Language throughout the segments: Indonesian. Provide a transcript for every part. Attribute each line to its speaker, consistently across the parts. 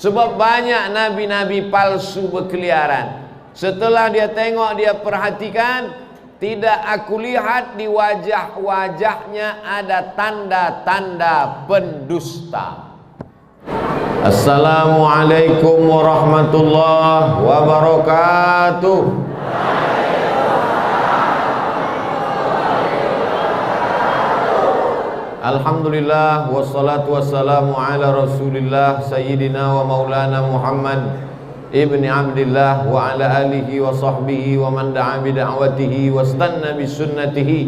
Speaker 1: Sebab banyak nabi-nabi palsu berkeliaran. Setelah dia tengok, dia perhatikan, tidak aku lihat di wajah-wajahnya ada tanda-tanda pendusta. Assalamualaikum warahmatullahi wabarakatuh. Alhamdulillah wassalatu wassalamu ala Rasulillah sayyidina wa maulana Muhammad ibni Abdillah wa ala alihi wa sahbihi wa man da'a bi da'watihi wastanna bi sunnatihi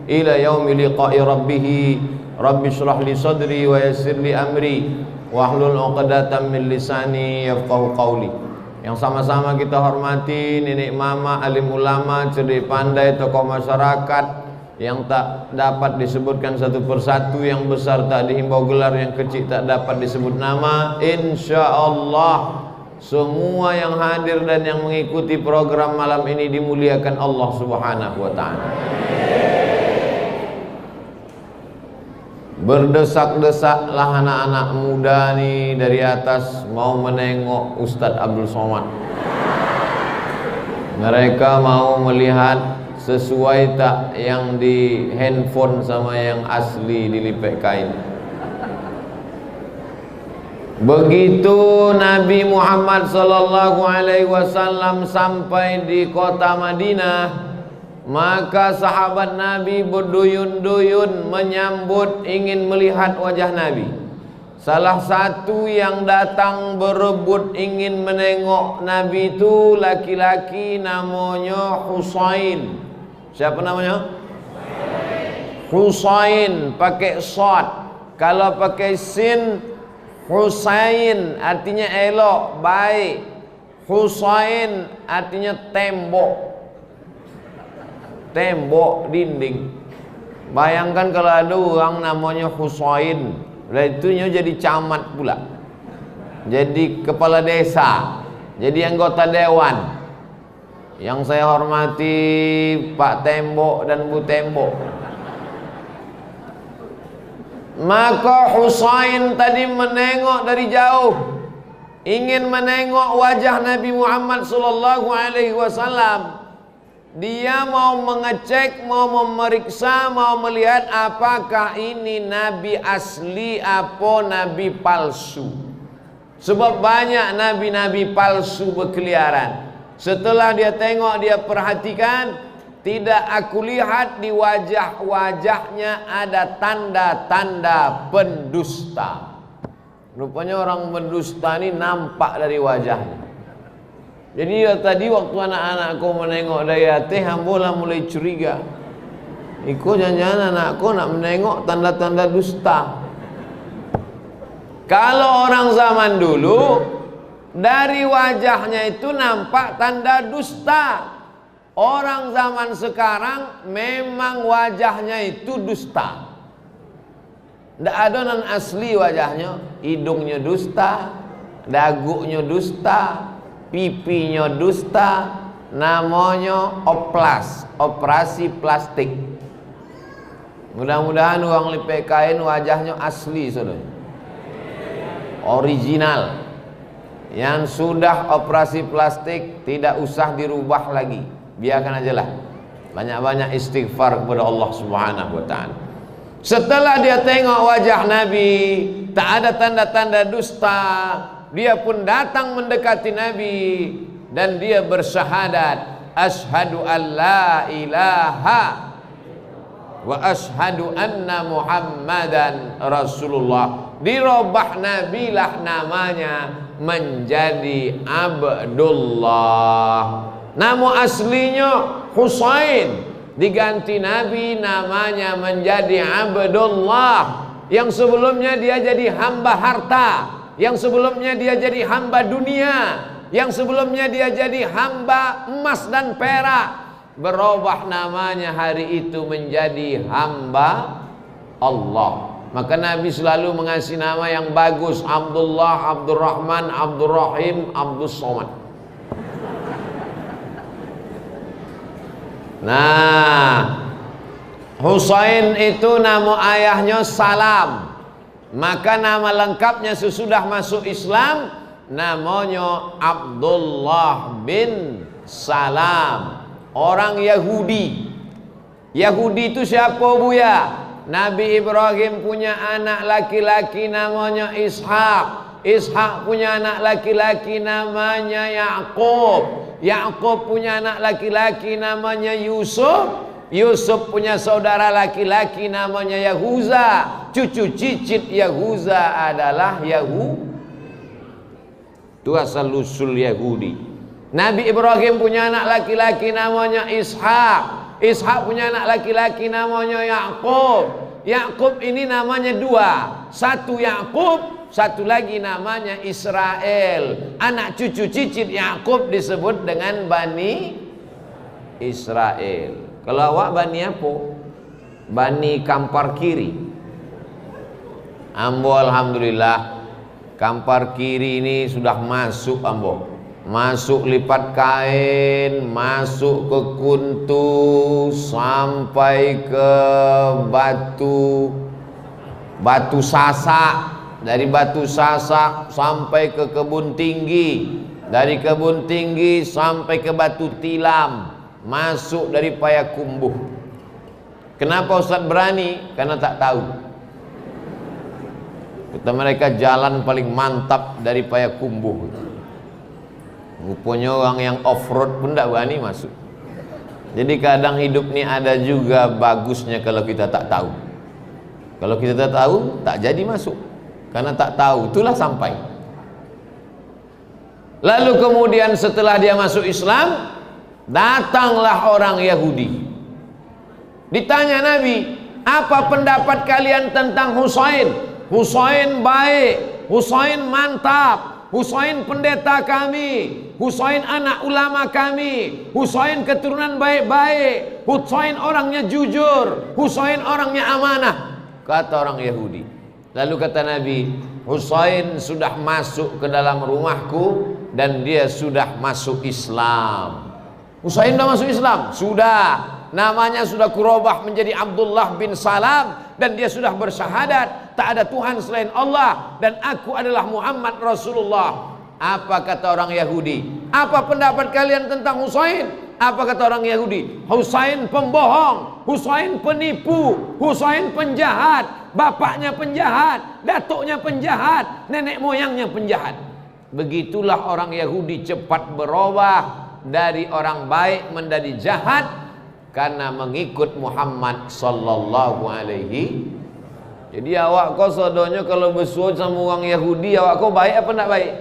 Speaker 1: ila yaumi liqa'i rabbih. Rabbi shrah li sadri wa yassir li amri wahlul 'uqdatam min lisani yafqahu qawli. Yang sama-sama kita hormati nenek mama, alim ulama, cerdik pandai, tokoh masyarakat yang tak dapat disebutkan satu persatu, yang besar tak dihimbau gelar, yang kecil tak dapat disebut nama. Insyaallah semua yang hadir dan yang mengikuti program malam ini dimuliakan Allah Subhanahu wa taala. Berdesak-desaklah anak-anak muda nih dari atas mau menengok Ustadz Abdul Somad. Mereka mau melihat sesuai tak yang di handphone sama yang asli dilipet kain. Begitu Nabi Muhammad sallallahu alaihi wasallam sampai di kota Madinah, maka sahabat Nabi berduyun-duyun menyambut, ingin melihat wajah Nabi. Salah satu yang datang berebut ingin menengok Nabi itu laki-laki namanya Husain. Siapa namanya? Husain, pakai shad. Kalau pakai sin, Husain artinya elok, baik. Husain artinya tembok. Tembok, dinding. Bayangkan kalau ada orang namanya Husain, itunya jadi camat pula, jadi kepala desa, jadi anggota dewan. Yang saya hormati Pak Tembok dan Bu Tembok. Maka Husain tadi menengok dari jauh, ingin menengok wajah Nabi Muhammad sallallahu alaihi wasallam. Dia mau mengecek, mau memeriksa, mau melihat apakah ini nabi asli apa nabi palsu. Sebab banyak nabi-nabi palsu berkeliaran. Setelah dia tengok, dia perhatikan, tidak aku lihat di wajah-wajahnya ada tanda-tanda pendusta. Rupanya orang pendusta ini nampak dari wajahnya. Jadi tadi waktu anak-anakku menengok dari atas, hambolah mulai curiga. Iko jangan-jangan anakku nak menengok tanda-tanda dusta. Kalau orang zaman dulu, dari wajahnya itu nampak tanda dusta. Orang zaman sekarang memang wajahnya itu dusta. Tidak ada non asli wajahnya. Hidungnya dusta, dagunya dusta, pipinya dusta. Namanya oplas, operasi plastik. Mudah-mudahan uang lipet kain wajahnya asli, saudara, original. Yang sudah operasi plastik tidak usah dirubah lagi, biarkan aja lah. Banyak-banyak istighfar kepada Allah Subhanahu wa ta'ala. Setelah dia tengok wajah Nabi, tak ada tanda-tanda dusta, dia pun datang mendekati Nabi dan dia bersyahadat, asyhadu an la ilaha wa asyhadu anna Muhammadan Rasulullah. Dirubah Nabi lah namanya menjadi Abdullah. Nama aslinya Husain, diganti Nabi namanya menjadi Abdullah. Yang sebelumnya dia jadi hamba harta, yang sebelumnya dia jadi hamba dunia, yang sebelumnya dia jadi hamba emas dan perak. Berubah namanya hari itu menjadi hamba Allah. Maka Nabi selalu mengasih nama yang bagus, Abdullah, Abdurrahman, Abdurrahim, Abdus Somad. Nah, Husain itu nama ayahnya Salam. Maka nama lengkapnya sesudah masuk Islam namanya Abdullah bin Salam, orang Yahudi. Yahudi itu siapa Buya? Nabi Ibrahim punya anak laki-laki namanya Ishak. Ishak punya anak laki-laki namanya Yakub. Yakub punya anak laki-laki namanya Yusuf. Yusuf punya saudara laki-laki namanya Yahuza. Cucu cicit Yahuza adalah itu asal usul Yahudi. Nabi Ibrahim punya anak laki-laki namanya Ishak. Ishak punya anak laki-laki namanya Yakub. Yakub ini namanya dua, satu Yakub, satu lagi namanya Israel. Anak cucu cicit Yakub disebut dengan Bani Israel. Kalau awak Bani apa? Bani Kampar Kiri. Ambo alhamdulillah Kampar Kiri ini sudah masuk Ambo. Masuk lipat kain, masuk ke Kuntu, sampai ke Batu Sasak. Dari Batu Sasak sampai ke Kebun Tinggi. Dari Kebun Tinggi sampai ke Batu Tilam. Masuk dari Payakumbuh. Kenapa Ustaz berani? Karena tak tahu. Kata mereka jalan paling mantap dari Payakumbuh. Rupanya orang yang off-road pun tak berani masuk. Jadi kadang hidup ni ada juga bagusnya kalau kita tak tahu. Kalau kita tak tahu, tak jadi masuk. Karena tak tahu, itulah sampai. Lalu kemudian setelah dia masuk Islam, datanglah orang Yahudi. Ditanya Nabi, apa pendapat kalian tentang Husain? Husain baik, Husain mantap, Husain pendeta kami, Husain anak ulama kami, Husain keturunan baik-baik, Husain orangnya jujur, Husain orangnya amanah. Kata orang Yahudi. Lalu kata Nabi, Husain sudah masuk ke dalam rumahku dan dia sudah masuk Islam. Husain sudah masuk Islam? Sudah. Namanya sudah kurubah menjadi Abdullah bin Salam dan dia sudah bersyahadat tak ada Tuhan selain Allah dan aku adalah Muhammad Rasulullah. Apa kata orang Yahudi? Apa pendapat kalian tentang Husain? Apa kata orang Yahudi? Husain pembohong, Husain penipu, Husain penjahat, bapaknya penjahat, datuknya penjahat, nenek moyangnya penjahat. Begitulah orang Yahudi cepat berubah dari orang baik menjadi jahat karena mengikut Muhammad sallallahu alaihi. Jadi awak kau sodonya kalau bersuara sama orang Yahudi, awak kau baik apa tak baik?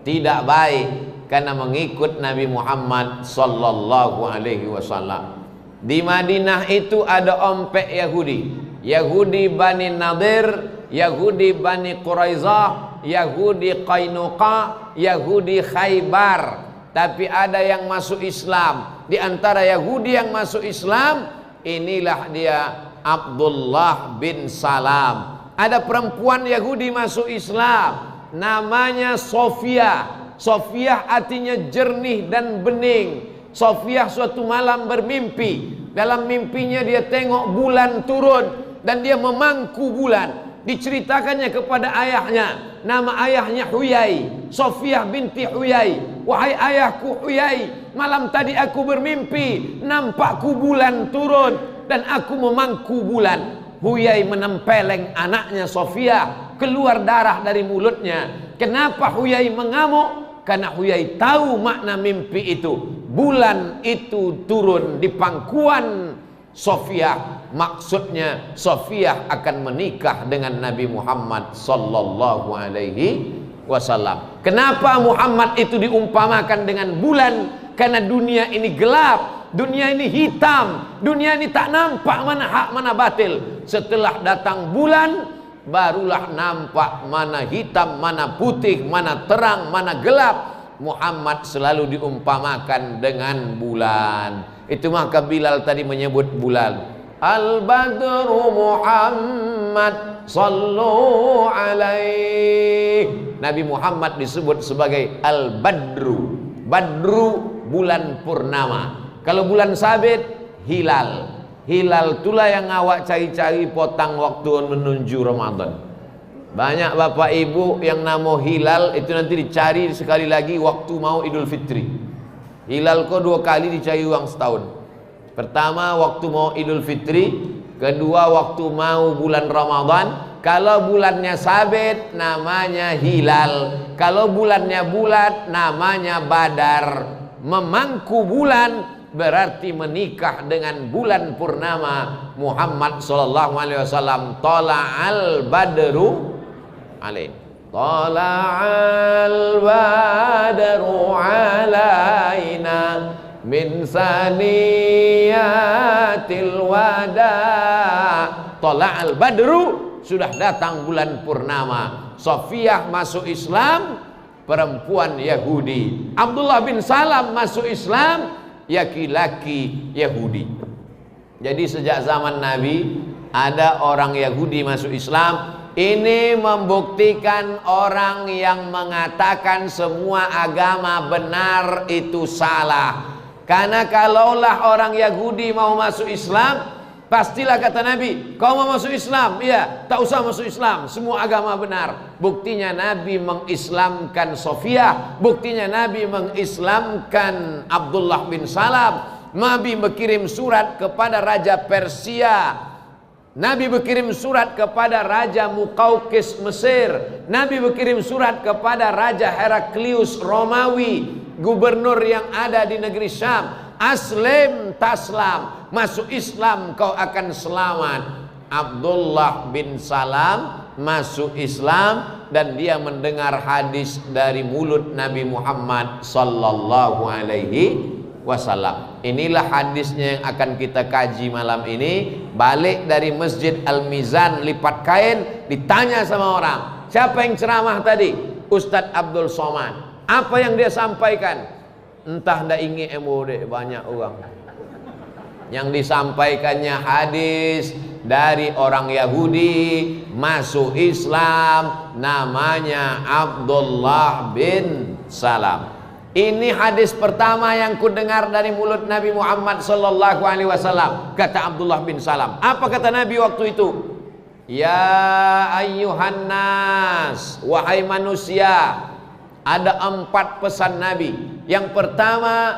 Speaker 1: Tidak baik karena mengikut Nabi Muhammad sallallahu alaihi wasallam. Di Madinah itu ada ompek Yahudi, Yahudi Bani Nadir, Yahudi Bani Quraizah, Yahudi Qainuqa, Yahudi Khaybar. Tapi ada yang masuk Islam. Di antara Yahudi yang masuk Islam, inilah dia Abdullah bin Salam. Ada perempuan Yahudi masuk Islam, namanya Sofia. Sofia artinya jernih dan bening. Sofia suatu malam bermimpi. Dalam mimpinya dia tengok bulan turun dan dia memangku bulan. Diceritakannya kepada ayahnya. Nama ayahnya Huyai, Sofia binti Huyai. Wahai ayahku Huyai, malam tadi aku bermimpi nampakku bulan turun dan aku memangku bulan. Huyai menempeleng anaknya Sofia, keluar darah dari mulutnya. Kenapa Huyai mengamuk? Karena Huyai tahu makna mimpi itu. Bulan itu turun di pangkuan Sofia. Maksudnya Sofia akan menikah dengan Nabi Muhammad sallallahu alaihi wasallam. Kenapa Muhammad itu diumpamakan dengan bulan? Karena dunia ini gelap, dunia ini hitam, dunia ini tak nampak mana hak mana batil. Setelah datang bulan, barulah nampak mana hitam, mana putih, mana terang, mana gelap. Muhammad selalu diumpamakan dengan bulan. Itu maka Bilal tadi menyebut bulan. Al-Badru Muhammad sallu alaih. Nabi Muhammad disebut sebagai Al-Badru. Badru bulan purnama. Kalau bulan sabit hilal. Hilal itulah yang awak cari-cari potang waktu menuju Ramadan. Banyak bapak ibu yang nama hilal itu nanti dicari sekali lagi waktu mau Idul Fitri. Hilal kok 2 kali dicari uang setahun. Pertama waktu mau Idul Fitri, kedua waktu mau bulan Ramadan. Kalau bulannya sabit namanya hilal, kalau bulannya bulat namanya badar. Memangku bulan berarti menikah dengan bulan purnama. Muhammad sallallahu alaihi wasallam tala'al badru alaih, tala'al badru alaina min saniyatil wada. Tala'al badru, sudah datang bulan purnama. Sofiyah masuk Islam, perempuan Yahudi. Abdullah bin Salam masuk Islam, laki-laki Yahudi. Jadi sejak zaman Nabi ada orang Yahudi masuk Islam. Ini membuktikan orang yang mengatakan semua agama benar itu salah. Karena kalaulah orang Yahudi mau masuk Islam, pastilah kata Nabi, kau mau masuk Islam? Iya, tak usah masuk Islam, semua agama benar. Buktinya Nabi mengislamkan Sofiyah, buktinya Nabi mengislamkan Abdullah bin Salam. Nabi berkirim surat kepada Raja Persia, Nabi berkirim surat kepada Raja Muqawqis Mesir, Nabi berkirim surat kepada Raja Heraklius Romawi, gubernur yang ada di negeri Syam. Aslim taslam, masuk Islam kau akan selamat. Abdullah bin Salam masuk Islam dan dia mendengar hadis dari mulut Nabi Muhammad sallallahu alaihi wasallam. Inilah hadisnya yang akan kita kaji malam ini. Balik dari Masjid Al-Mizan lipat kain, ditanya sama orang, siapa yang ceramah tadi? Ustadz Abdul Somad. Apa yang dia sampaikan? Entah ndak ingin emode banyak orang. Yang disampaikannya hadis dari orang Yahudi masuk Islam, namanya Abdullah bin Salam. Ini hadis pertama yang ku dengar dari mulut Nabi Muhammad sallallahu alaihi wasallam. Kata Abdullah bin Salam. Apa kata Nabi waktu itu? Ya ayyuhan nas, wahai manusia. Ada 4 pesan Nabi. Yang pertama,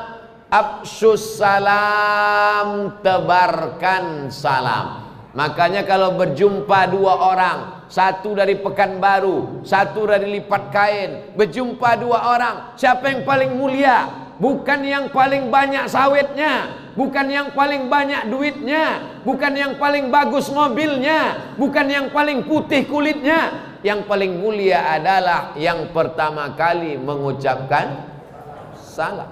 Speaker 1: afsyus salam, tebarkan salam. Makanya kalau berjumpa 2 orang, satu dari Pekanbaru, satu dari lipat kain, berjumpa 2 orang, siapa yang paling mulia? Bukan yang paling banyak sawitnya, bukan yang paling banyak duitnya, bukan yang paling bagus mobilnya, bukan yang paling putih kulitnya. Yang paling mulia adalah yang pertama kali mengucapkan salam.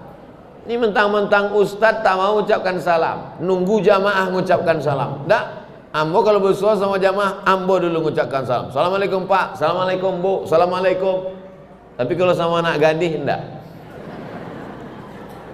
Speaker 1: Ini mentang-mentang ustadz tak mau ucapkan salam, nunggu jamaah mengucapkan salam. Nggak, ambo kalau bersuara sama jamaah, ambo dulu mengucapkan salam. Assalamualaikum Pak, Assalamualaikum Bu, Assalamualaikum. Tapi kalau sama anak gadis enggak.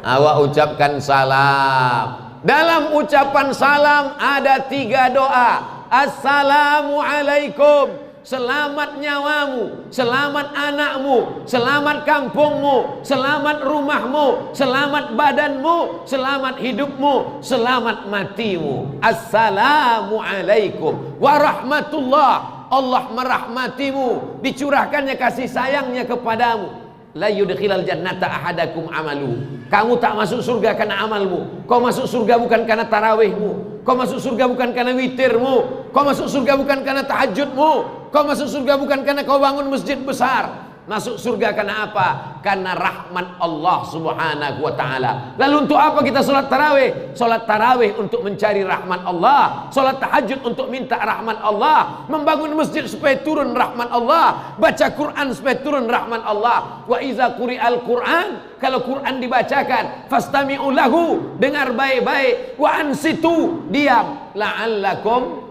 Speaker 1: Awak ucapkan salam. Dalam ucapan salam ada 3 doa. Assalamualaikum, selamat nyawamu, selamat anakmu, selamat kampungmu, selamat rumahmu, selamat badanmu, selamat hidupmu, selamat matimu. Assalamualaikum warahmatullah, Allah merahmatimu, dicurahkannya kasih sayangnya kepadamu. La yudkhilal jannata ahadakum amalu. Kamu tak masuk surga karena amalmu. Kau masuk surga bukan karena tarawihmu. Kau masuk surga bukan karena witirmu. Kau masuk surga bukan karena tahajudmu. Kau masuk surga bukan karena kau bangun masjid besar. Masuk surga karena apa? Karena rahmat Allah subhanahu wa ta'ala. Lalu untuk apa kita sholat tarawih? Sholat tarawih untuk mencari rahmat Allah, sholat tahajud untuk minta rahmat Allah, membangun masjid supaya turun rahmat Allah, baca Quran supaya turun rahmat Allah. Wa iza quri'al Quran, kalau Quran dibacakan, fastami'u lahu, dengar baik-baik, wa ansitu, diam, la'allakum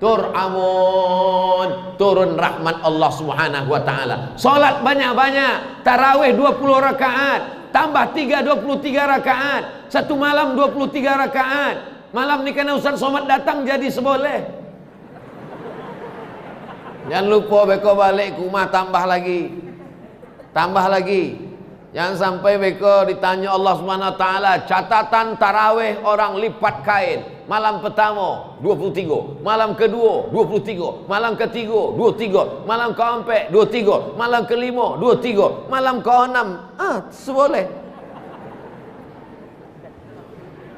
Speaker 1: tur'amun, turun rahmat Allah subhanahu wa ta'ala. Salat banyak-banyak, tarawih 20 rakaat, tambah 23 rakaat, satu malam 23 rakaat. Malam ni karena Ustaz Somad datang jadi seboleh. Jangan lupa beko balik ke rumah tambah lagi. Jangan sampai beko ditanya Allah Subhanahu wa taala, catatan tarawih orang lipat kain. Malam pertama 23, malam kedua 23, malam ketiga 23, malam keempat 23, malam kelima 23, malam keenam seboleh.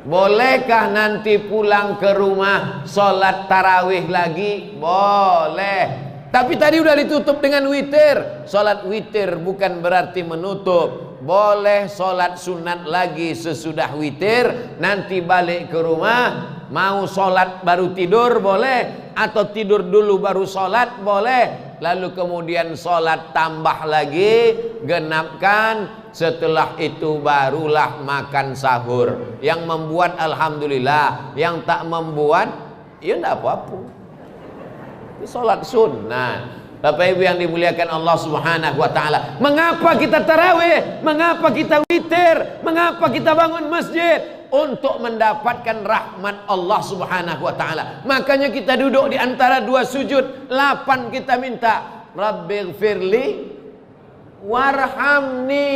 Speaker 1: Bolehkah nanti pulang ke rumah sholat tarawih lagi? Boleh. Tapi tadi udah ditutup dengan witir. Sholat witir bukan berarti menutup. Boleh sholat sunat lagi sesudah witir. Nanti balik ke rumah, mau sholat baru tidur boleh, atau tidur dulu baru sholat boleh. Lalu kemudian sholat tambah lagi, genapkan. Setelah itu barulah makan sahur. Yang membuat alhamdulillah, yang tak membuat ya enggak apa-apa. Salat sunnah. Bapak Ibu yang dimuliakan Allah Subhanahu wa taala, mengapa kita tarawih? Mengapa kita witir? Mengapa kita bangun masjid? Untuk mendapatkan rahmat Allah Subhanahu wa taala. Makanya kita duduk di antara dua sujud, 8 kita minta, Rabbighfirli warhamni,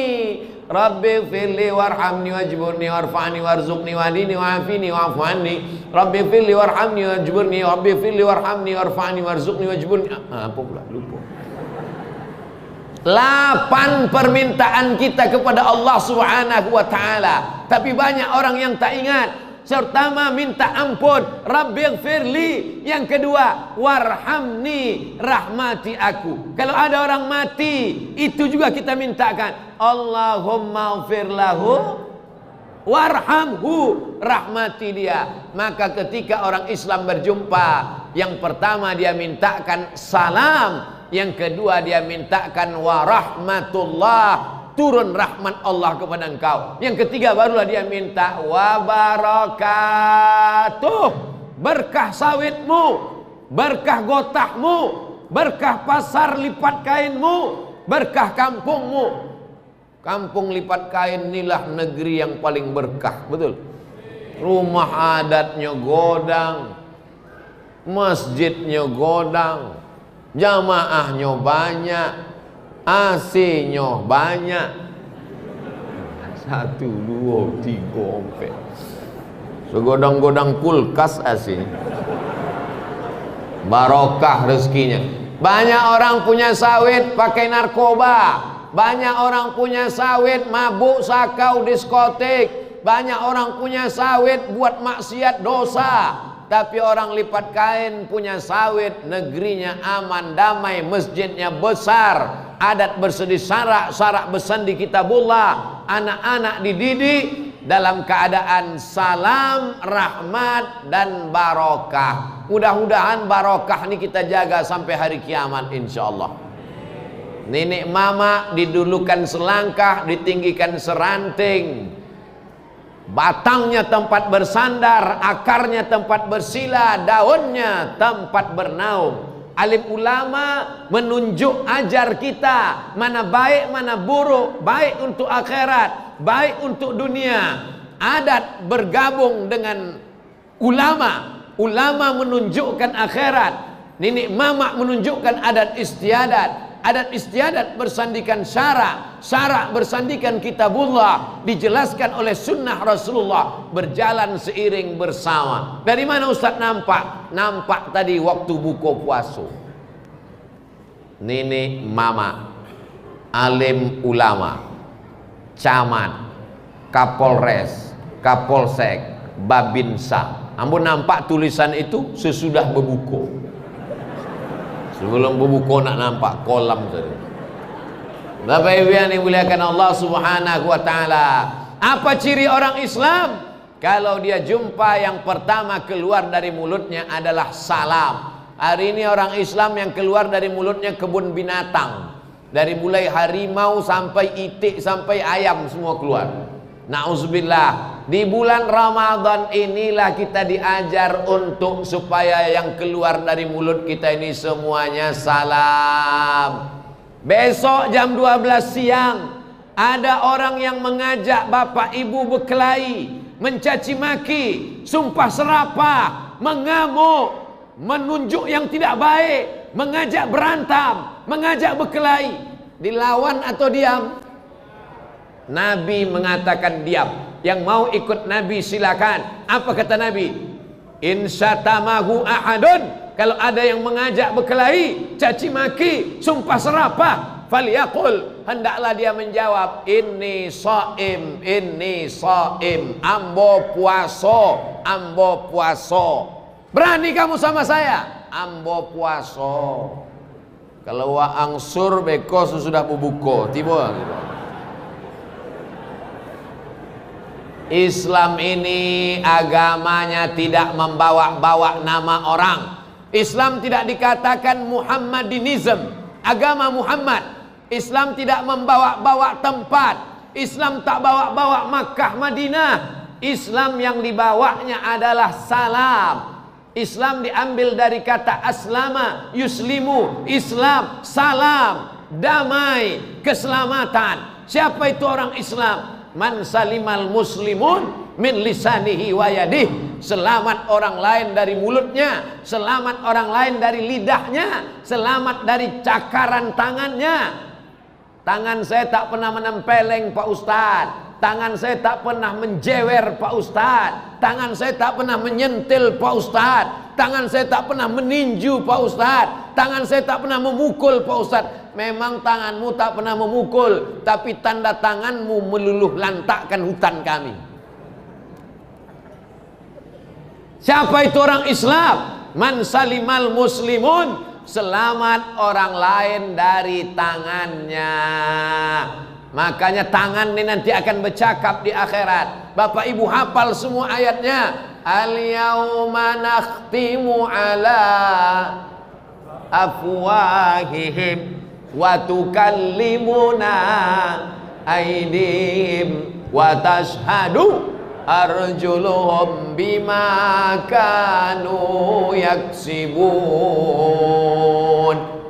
Speaker 1: Rabbighfirli warhamni wajburni warfa'ni warzuqni wahdini wa'afini wa'fu anni, Rabbighfirli warhamni wajburni, Rabbighfirli warhamni warfa'ni warzuqni wajburni. Apa pula lupa. 8 permintaan kita kepada Allah Subhanahu wa taala. Tapi banyak orang yang tak ingat. Pertama minta ampun, Rabbighfirli. Yang kedua, warhamni, rahmati aku. Kalau ada orang mati, itu juga kita mintakan, Allahumma ighfir lahu warhamhu, rahmati dia. Maka ketika orang Islam berjumpa, yang pertama dia mintakan salam, yang kedua dia mintakan warahmatullah, turun rahmat Allah kepada engkau. Yang ketiga barulah dia minta wabarakatuh, berkah sawitmu, berkah gotahmu, berkah pasar lipat kainmu, berkah kampungmu. Kampung lipat kain inilah negeri yang paling berkah, betul. Rumah adatnya godang, masjidnya godang, jamaahnya banyak, AC-nya banyak. 1, 2, 3, 4. Segodang-godang kulkas AC. Barokah rezekinya. Banyak orang punya sawit pakai narkoba. Banyak orang punya sawit mabuk sakau diskotik. Banyak orang punya sawit buat maksiat dosa. Tapi orang lipat kain punya sawit, negerinya aman, damai, masjidnya besar, adat bersedi sarak, sarak bersandi kitabullah, anak-anak dididik dalam keadaan salam, rahmat, dan barokah. Mudah-mudahan barokah ini kita jaga sampai hari kiamat insyaallah. Nenek mama didulukan selangkah, ditinggikan seranting. Batangnya tempat bersandar, akarnya tempat bersila, daunnya tempat bernaung. Alim ulama menunjuk ajar kita mana baik mana buruk, baik untuk akhirat, baik untuk dunia. Adat bergabung dengan ulama, ulama menunjukkan akhirat, nenek mama menunjukkan adat istiadat. Adat istiadat bersandikan syarak, syarak bersandikan kitabullah, dijelaskan oleh sunnah Rasulullah, berjalan seiring bersama. Dari mana Ustaz nampak? Nampak tadi waktu buka puasa. Nenek mama, alim ulama, camat, kapolres, kapolsek, babinsa. Ampun nampak tulisan itu sesudah berbuka. Sebelum berbuka nak nampak kolam tadi. Bapak Ibu yang dimuliakan Allah Subhanahu wa taala, apa ciri orang Islam? Kalau dia jumpa yang pertama keluar dari mulutnya adalah salam. Hari ini orang Islam yang keluar dari mulutnya kebun binatang. Dari mulai harimau sampai itik sampai ayam semua keluar. Na'udzubillah. Di bulan Ramadan inilah kita diajar untuk supaya yang keluar dari mulut kita ini semuanya salam. Besok jam 12 siang ada orang yang mengajak bapak ibu berkelahi, mencaci maki, sumpah serapah, mengamuk, menunjuk yang tidak baik, mengajak berantem, mengajak berkelahi. Dilawan atau diam? Nabi mengatakan diam. Yang mau ikut Nabi silakan. Apa kata Nabi? In syatamahu ahadun, kalau ada yang mengajak berkelahi, caci maki, sumpah serapah, falyaqul, hendaklah dia menjawab, inni shaim, ambo puaso. Berani kamu sama saya? Ambo puaso. Kalau wa angsur beko sudah bubuko, tiba gitu. Islam ini agamanya tidak membawa-bawa nama orang. Islam tidak dikatakan Muhammadinism, agama Muhammad. Islam tidak membawa-bawa tempat. Islam tak bawa-bawa Makkah Madinah. Islam yang dibawanya adalah salam. Islam diambil dari kata aslama, yuslimu, Islam, salam, damai, keselamatan. Siapa itu orang Islam? Man salimal muslimun min lisanihi wa yadih. Selamat orang lain dari mulutnya, selamat orang lain dari lidahnya, selamat dari cakaran tangannya. Tangan saya tak pernah menempeleng Pak Ustadz, tangan saya tak pernah menjewer Pak Ustadz, tangan saya tak pernah menyentil Pak Ustadz, tangan saya tak pernah meninju Pak Ustadz, tangan saya tak pernah memukul Pak Ustadz. Memang tanganmu tak pernah memukul, tapi tanda tanganmu meluluh lantakkan hutan kami. Siapa itu orang Islam? Man salimal muslimun, selamat orang lain dari tangannya. Makanya tangan ini nanti akan bercakap di akhirat. Bapak Ibu hafal semua ayatnya. Al-yawma nakhtimu ala afwahihim wa tukallimuna aydihim wa tashhadu arjuluhum bima kanu yaksibun.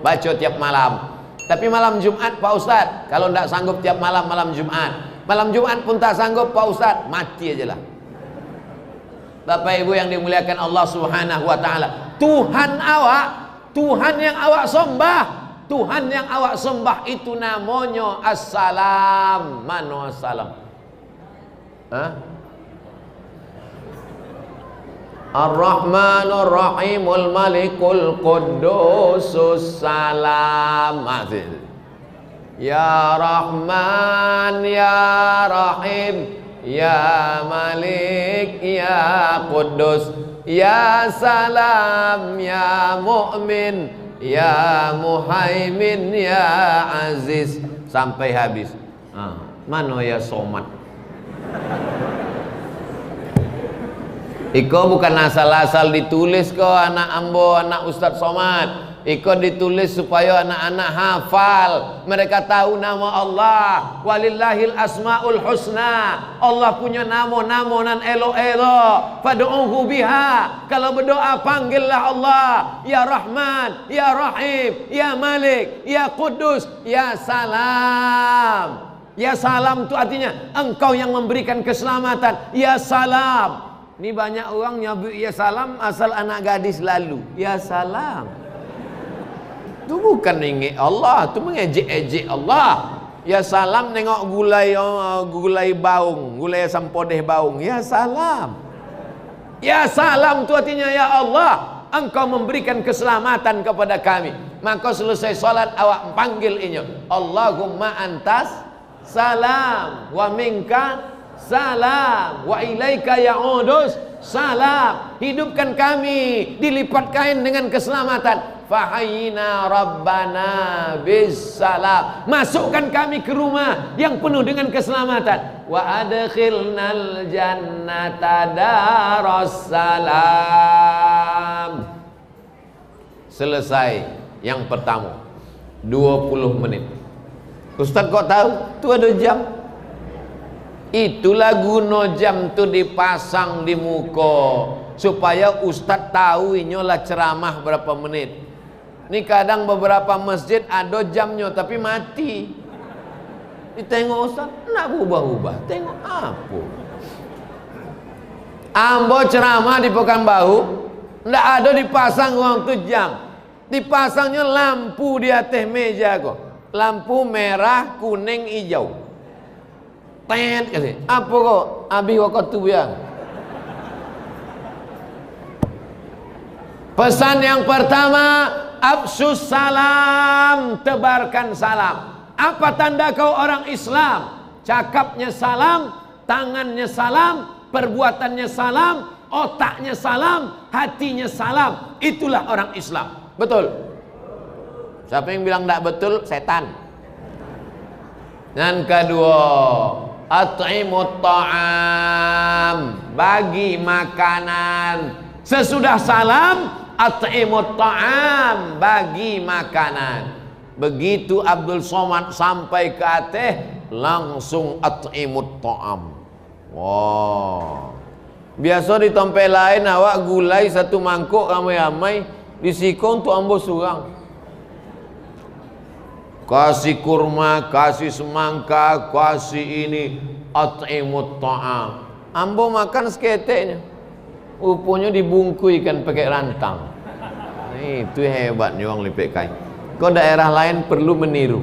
Speaker 1: Baca tiap malam. Tapi malam Jumat Pak Ustadz, kalau tidak sanggup tiap malam, malam Jumat. Malam Jumat pun tak sanggup Pak Ustadz, mati aja lah. Bapak Ibu yang dimuliakan Allah Subhanahu wa taala, Tuhan awak, Tuhan yang awak sembah, Tuhan yang awak sembah itu namanya Assalam. Mano assalam? Ar-Rahmanur Rahimul Malikul Quddusus Salam. Ya Rahman Ya Rahim Ya Malik Ya Quddus Ya Salam Ya Mu'min Ya Muhaimin Ya Aziz sampai habis. Mano ya Somad? Iko bukan asal-asal ditulis kok anak ambo, anak Ustadz Somad. Iko ditulis supaya anak-anak hafal. Mereka tahu nama Allah. Walillahil asmaul husna. Allah punya nama-nama nan elo-elo. Fad'uhu biha. Kalau berdoa panggillah Allah. Ya Rahman, Ya Rahim, Ya Malik, Ya Quddus, Ya Salam. Ya Salam itu artinya engkau yang memberikan keselamatan. Ya Salam. Ini banyak orang nyebut ya salam asal anak gadis lalu. Ya salam. Itu bukan ingin Allah, itu mengejek-ejek Allah. Ya salam nengok gulai baung, gulai sampodeh baung. Ya salam. Ya salam itu artinya ya Allah, engkau memberikan keselamatan kepada kami. Maka selesai salat awak panggil ini. Allahumma antas salam wa minka salam wa ilaika ya'udus salam. Hidupkan kami dilipat kain dengan keselamatan. Fahayyina rabbana bis salam. Masukkan kami ke rumah yang penuh dengan keselamatan. Wa adkhilnal jannata daras salam. Selesai yang pertama 20 menit. Ustaz kok tahu? Itu ada jam. Itulah guna jam tu dipasang di muka supaya ustaz tahu inyolah ceramah berapa menit. Ini kadang beberapa masjid ada jamnya tapi mati. Ditengok ustaz, nak ubah-ubah. Tengok apa? Ambo ceramah di Pekanbaru, ndak ada dipasang orang tu jam. Dipasangnya lampu di atas meja kok. Lampu merah, kuning, hijau. Tet kali. Apa kok? Abi waktu biang. Pesan yang pertama, afsus salam, tebarkan salam. Apa tanda kau orang Islam? Cakapnya salam, tangannya salam, perbuatannya salam, otaknya salam, hatinya salam. Itulah orang Islam. Betul? Siapa yang bilang tidak betul? Setan. Dan kedua, at'imut ta'am, bagi makanan. Sesudah salam, at'imut ta'am, bagi makanan. Begitu Abdul Somad sampai ke Aceh, langsung at'imut ta'am. Wow. Biasa di tempat lain awak gulai satu mangkuk ramai-ramai, disiko untuk ambo surang. Kasih kurma, kasih semangka, kasih ini, at'imut ta'am. Ambo makan seketeknya. Rupanya dibungkuikan pakai rantang. Itu hebatnya orang lipek kain. Kau daerah lain perlu meniru.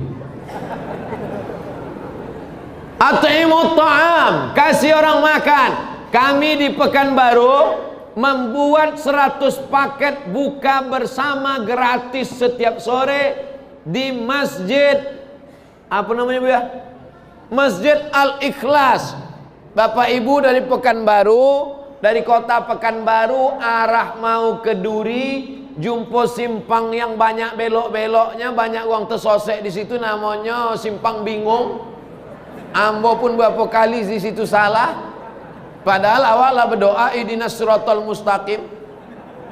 Speaker 1: At'imut ta'am, kasih orang makan. Kami di Pekanbaru membuat 100 paket buka bersama gratis setiap sore di masjid, apa namanya Bu ya? Masjid Al-Ikhlas. Bapak Ibu dari Pekanbaru, dari kota Pekanbaru arah mau ke Duri, jumpa simpang yang banyak belok-beloknya, banyak uang tersosek di situ, namanya simpang bingung. Ambo pun beberapa kali di situ salah. Padahal awalnya berdoa ihdinas siratal mustaqim.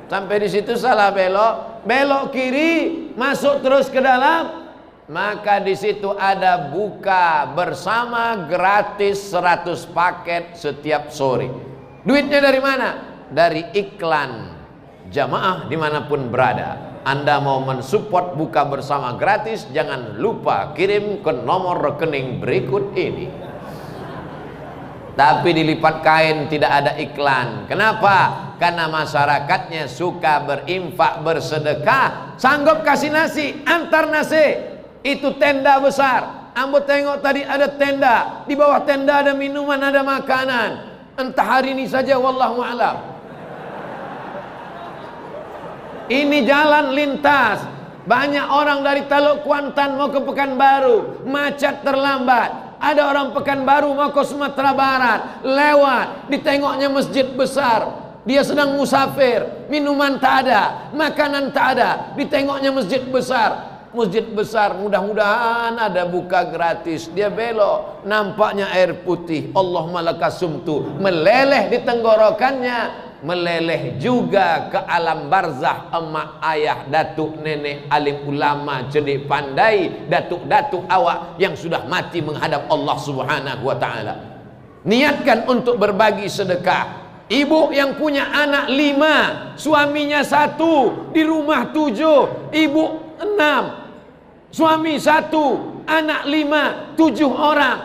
Speaker 1: Sampai di situ salah belok, belok kiri, masuk terus ke dalam. Maka di situ ada buka bersama gratis 100 paket setiap sore. Duitnya dari mana? Dari iklan jamaah dimanapun berada. Anda mau mensupport buka bersama gratis, jangan lupa kirim ke nomor rekening berikut ini. Tapi dilipat kain tidak ada iklan. Kenapa? Karena masyarakatnya suka berinfak, bersedekah. Sanggup kasih nasi, antar nasi. Itu tenda besar. Ambo tengok tadi ada tenda. Di bawah tenda ada minuman, ada makanan. Entah hari ini saja, wallahu a'lam. Ini jalan lintas. Banyak orang dari Teluk Kuantan mau ke Pekanbaru, macet terlambat. Ada orang Pekanbaru mau ke Sumatera Barat, lewat, ditengoknya masjid besar. Dia sedang musafir, minuman tak ada, makanan tak ada, ditengoknya masjid besar. Masjid besar, mudah-mudahan ada buka gratis. Dia belok, nampaknya air putih. Allahumma lakasumtu, meleleh di tenggorokannya. Meleleh juga ke alam barzah, emak ayah, datuk nenek, alim ulama, cerdik pandai, datuk-datuk awak yang sudah mati menghadap Allah Subhanahu wa ta'ala. Niatkan untuk berbagi sedekah. Ibu yang punya anak 5, suaminya 1, di rumah 7, ibu 6, suami 1, anak 5, 7 orang.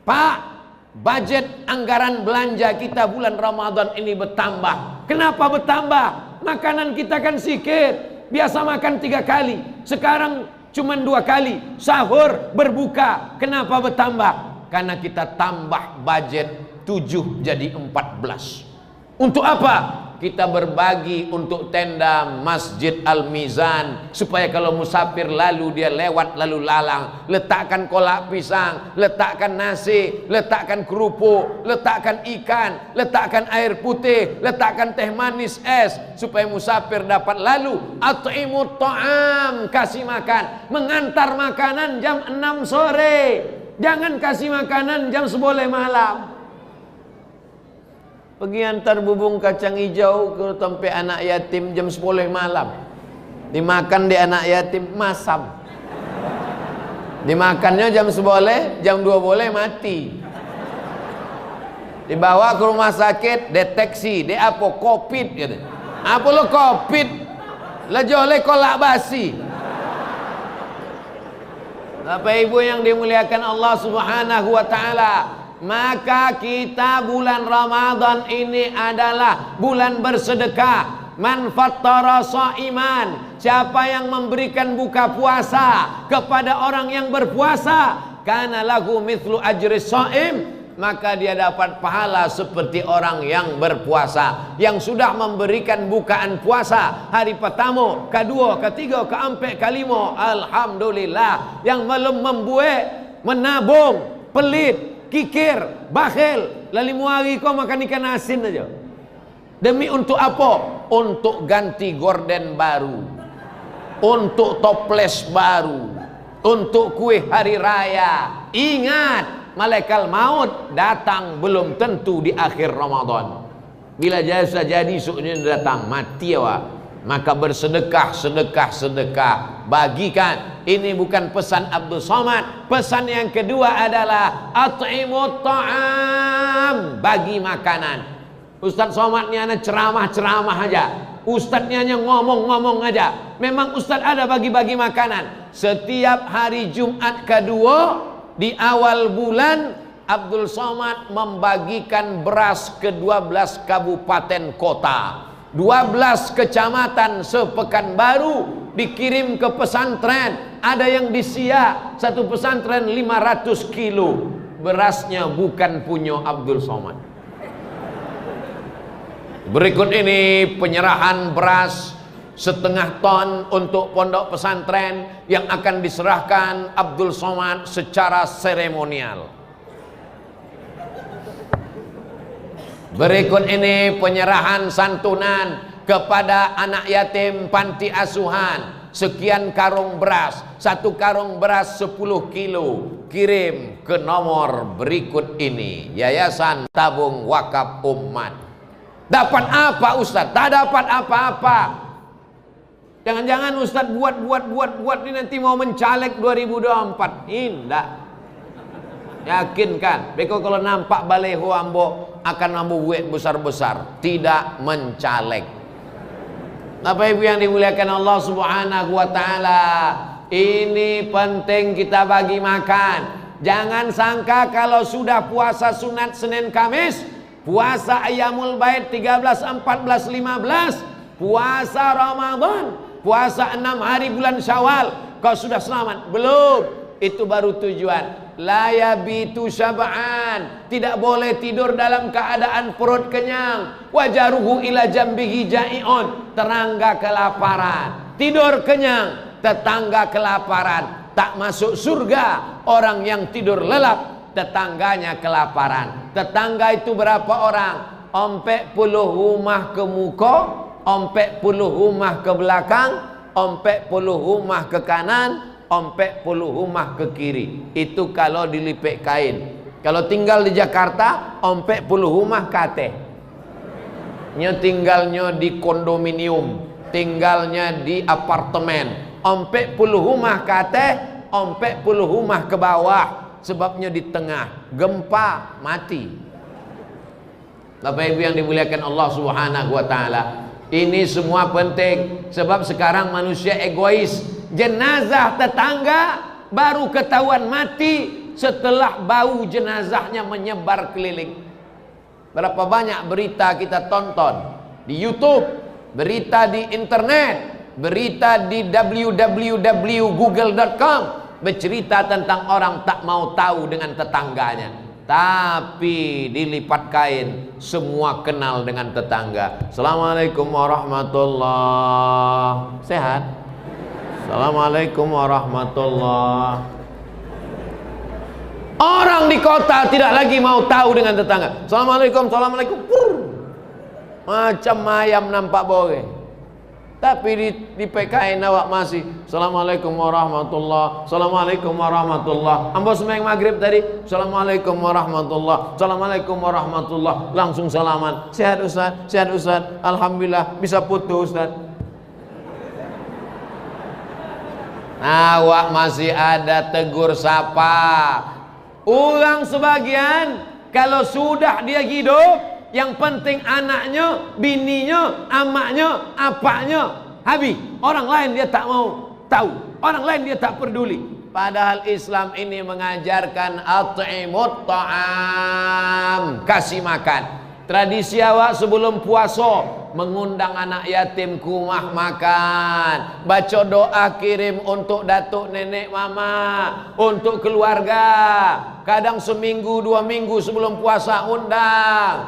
Speaker 1: Pak, budget anggaran belanja kita bulan Ramadan ini bertambah. Kenapa bertambah? Makanan kita kan sedikit. Biasa makan 3 kali, sekarang cuma 2 kali. Sahur, berbuka. Kenapa bertambah? Karena kita tambah budget 7 jadi 14. Untuk apa? Kita berbagi untuk tenda Masjid Al-Mizan, supaya kalau musafir lalu dia lewat lalu lalang, letakkan kolak pisang, letakkan nasi, letakkan kerupuk, letakkan ikan, letakkan air putih, letakkan teh manis es, supaya musafir dapat lalu. At'imut ta'am, kasih makan, mengantar makanan jam 6 sore, jangan kasih makanan jam 11 malam. Pergi antar bubung kacang hijau ke tempat anak yatim jam 10 malam. Dimakan di anak yatim, masam. Dimakannya jam 11, jam 2 boleh mati. Dibawa ke rumah sakit, deteksi, dia apa? Covid gitu. Apa lo Covid? Lah jole kolak basi. Bapak Ibu yang dimuliakan Allah Subhanahu wa ta'ala, maka kita bulan Ramadan ini adalah bulan bersedekah. Man fattara shaiman, siapa yang memberikan buka puasa kepada orang yang berpuasa, kana lahu mithlu ajri shaim, maka dia dapat pahala seperti orang yang berpuasa, yang sudah memberikan bukaan puasa hari pertama, kedua, ketiga, keempat, kelima. Alhamdulillah. Yang belum membuat, menabung, pelit, kikir, bakhil, lalimu hari kau makan ikan asin aja. Demi untuk apa? Untuk ganti gorden baru, untuk toples baru, untuk kue hari raya. Ingat, malaikat maut datang belum tentu di akhir Ramadan. Bila jasa jadi suknya datang, mati awak. Maka bersedekah, sedekah, sedekah. Bagikan. Ini bukan pesan Abdul Somad. Pesan yang kedua adalah at'imut ta'am, bagi makanan. Ustaz Somad ni hanya ceramah-ceramah aja. Ustaz ni hanya ngomong-ngomong aja. Memang Ustaz ada bagi-bagi makanan. Setiap hari Jumat kedua di awal bulan, Abdul Somad membagikan beras ke 12 kabupaten kota, 12 kecamatan sepekanbaru, dikirim ke pesantren. Ada yang di Siak, satu pesantren 500 kilo. Berasnya bukan punya Abdul Somad. Berikut ini penyerahan beras setengah ton untuk pondok pesantren yang akan diserahkan Abdul Somad secara seremonial. Berikut ini penyerahan santunan kepada anak yatim panti asuhan. Sekian karung beras, satu karung beras 10 kilo. Kirim ke nomor berikut ini, Yayasan Tabung Wakaf Umat. Dapat apa Ustaz? Tak dapat apa-apa. Jangan-jangan Ustaz buat ini nanti mau mencalek 2024. Tidak. Yakinkan. Beko kalau nampak baleho ambo akan ambo buat besar-besar. Tidak mencalek. Bapak Ibu yang dimuliakan Allah Subhanahu wa taala, ini penting kita bagi makan. Jangan sangka kalau sudah puasa sunat Senin Kamis, puasa Ayyamul Bait 13, 14, 15, puasa Ramadan, puasa 6 hari bulan Syawal, kau sudah selamat? Belum. Itu baru tujuan. La yabitu syab'an, tidak boleh tidur dalam keadaan perut kenyang. Wajaruhu ila jambihi ja'i'un, tetangga kelaparan. Tidur kenyang, tetangga kelaparan. Tak masuk surga orang yang tidur lelap, tetangganya kelaparan. Tetangga itu berapa orang? 40 rumah ke muka, 40 rumah ke belakang, 40 rumah ke kanan, 40 rumah ke kiri. Itu kalau dilipet kain. Kalau tinggal di Jakarta, 40 rumah kate. Nya tinggalnya di kondominium, tinggalnya di apartemen. 40 rumah kate, 40 rumah ke bawah. Sebabnya di tengah, gempa mati. Bapak Ibu yang dimuliakan Allah Subhanahu wa taala, ini semua penting. Sebab sekarang manusia egois. Jenazah tetangga baru ketahuan mati setelah bau jenazahnya menyebar keliling. Berapa banyak berita kita tonton di YouTube, berita di internet, berita di www.google.com, bercerita tentang orang tak mau tahu dengan tetangganya. Tapi dilipat kain, semua kenal dengan tetangga. Assalamualaikum warahmatullahi. Sehat? Assalamualaikum warahmatullahi. Orang di kota tidak lagi mau tahu dengan tetangga. Assalamualaikum, assalamualaikum. Macam ayam nampak boleh. Tapi di PKN awak masih Assalamualaikum warahmatullahi. Assalamualaikum warahmatullahi. Ambo sembahyang maghrib tadi Assalamualaikum warahmatullahi. Assalamualaikum warahmatullahi. Langsung salaman. Sehat Ustaz? Sehat Ustaz. Alhamdulillah. Bisa putus Ustaz. Awak masih ada tegur sapa. Orang sebagian kalau sudah dia hidup, yang penting anaknya, bininya, amaknya, apaknya habis. Orang lain dia tak mau tahu, orang lain dia tak peduli. Padahal Islam ini mengajarkan at'imut ta'am, kasih makan. Tradisi awak sebelum puasa mengundang anak yatim ke rumah makan, baca doa kirim untuk datuk nenek mama, untuk keluarga. Kadang seminggu 2 minggu sebelum puasa undang,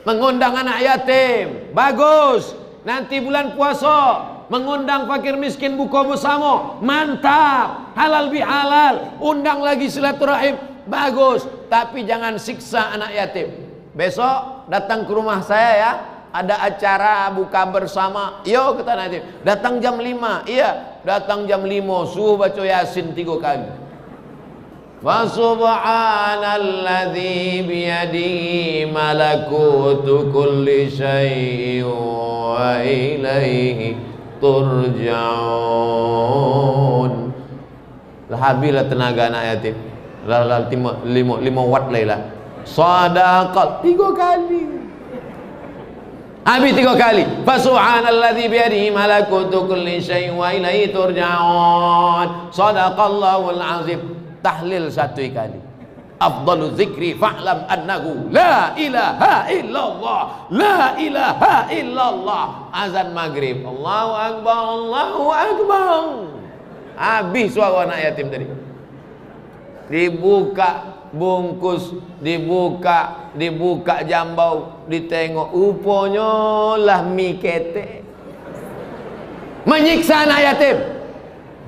Speaker 1: mengundang anak yatim. Bagus. Nanti bulan puasa mengundang fakir miskin buka bersama, mantap. Halal bihalal, undang lagi silaturahim, bagus. Tapi jangan siksa anak yatim. Besok datang ke rumah saya ya, ada acara buka bersama. Yo kata anak yatim, datang jam 5. Iya, datang jam 5, suruh baca Yasin 3 kali. Wa subhanalladzi biyadihi malakutu kulli syai'in wa ilaihi turja'un. Habislah tenaga anak yatim. Lah 5 watt lah. Sadaqat 3 kali. Habis 3 kali. Fa subhanalladzi biyadihi malakutu kulli syai'in wa ilaihi turja'un. Sadaqallahul azim. Tahlil 1 kali. Afdalu dzikri fa'lam annahu la ilaha illallah, la ilaha illallah. Azan maghrib, Allahu akbar, Allahu akbar. Habis suara anak yatim tadi. Dibuka bungkus, dibuka jambau, ditengok, rupanya lah mi ketek. Menyiksa anak yatim.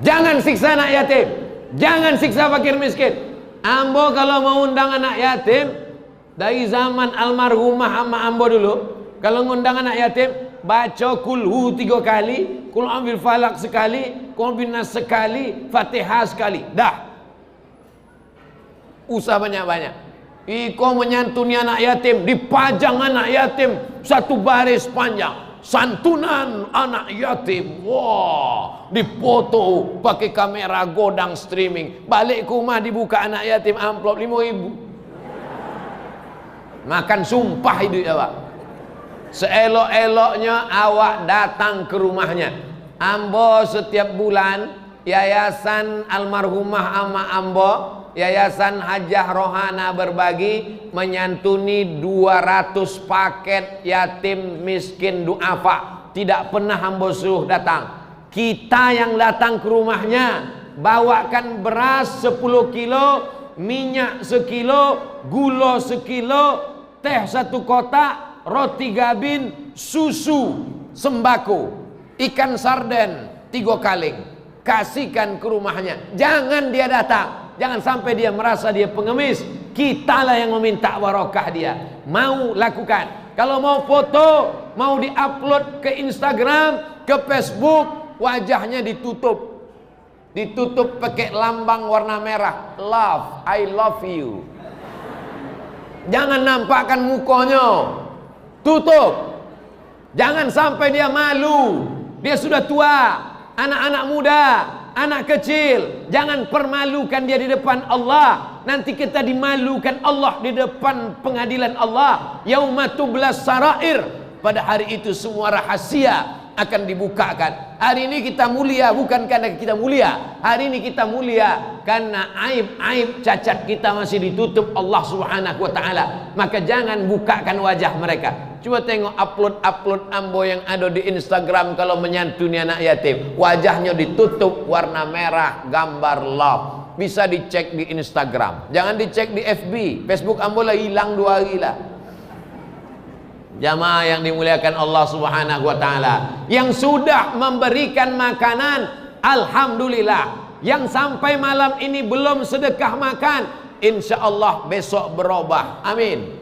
Speaker 1: Jangan siksa anak yatim. Jangan siksa fakir miskin. Ambo kalau mau undang anak yatim, dari zaman almarhumah ama ambo dulu, kalau ngundang anak yatim, baca kulhu 3 kali, kul ambil falak sekali, kul ambil nas sekali, fatihah sekali, dah. Usah banyak-banyak. Iko menyantuni anak yatim, dipajang anak yatim 1 baris panjang. Santunan anak yatim, wah, dipoto pakai kamera godang streaming. Balik ke rumah dibuka anak yatim amplop 5.000. Makan sumpah hidup awak. Seelok-eloknya awak datang ke rumahnya. Ambo setiap bulan yayasan almarhumah ama ambo, Yayasan Hajah Rohana Berbagi menyantuni 200 paket yatim miskin duafa. Tidak pernah ambo suruh datang. Kita yang datang ke rumahnya, bawakan beras 10 kilo, minyak sekilo, gula sekilo, teh 1 kotak, roti gabin, susu, sembako, ikan sarden 3 kaleng. Kasihkan ke rumahnya. Jangan dia datang. Jangan sampai dia merasa dia pengemis. Kitalah yang meminta barokah dia. Mau lakukan. Kalau mau foto, mau diupload ke Instagram, ke Facebook, wajahnya ditutup. Ditutup pakai lambang warna merah. Love, I love you. Jangan nampakkan mukanya. Tutup. Jangan sampai dia malu. Dia sudah tua. Anak-anak muda, anak kecil, jangan permalukan dia di depan Allah. Nanti kita dimalukan Allah di depan pengadilan Allah. Yauma tublas sarair. Pada hari itu semua rahasia akan dibukakan. Hari ini kita mulia bukan karena kita mulia. Hari ini kita mulia karena aib-aib cacat kita masih ditutup Allah Subhanahu wa taala. Maka jangan bukakan wajah mereka. Coba tengok upload ambo yang ada di Instagram kalau menyantuni anak yatim. Wajahnya ditutup warna merah, gambar love. Bisa dicek di Instagram. Jangan dicek di FB. Facebook ambo lah hilang 2 hari lah. Jamaah yang dimuliakan Allah Subhanahu wa taala, yang sudah memberikan makanan, alhamdulillah. Yang sampai malam ini belum sedekah makan, insyaallah besok berubah. Amin.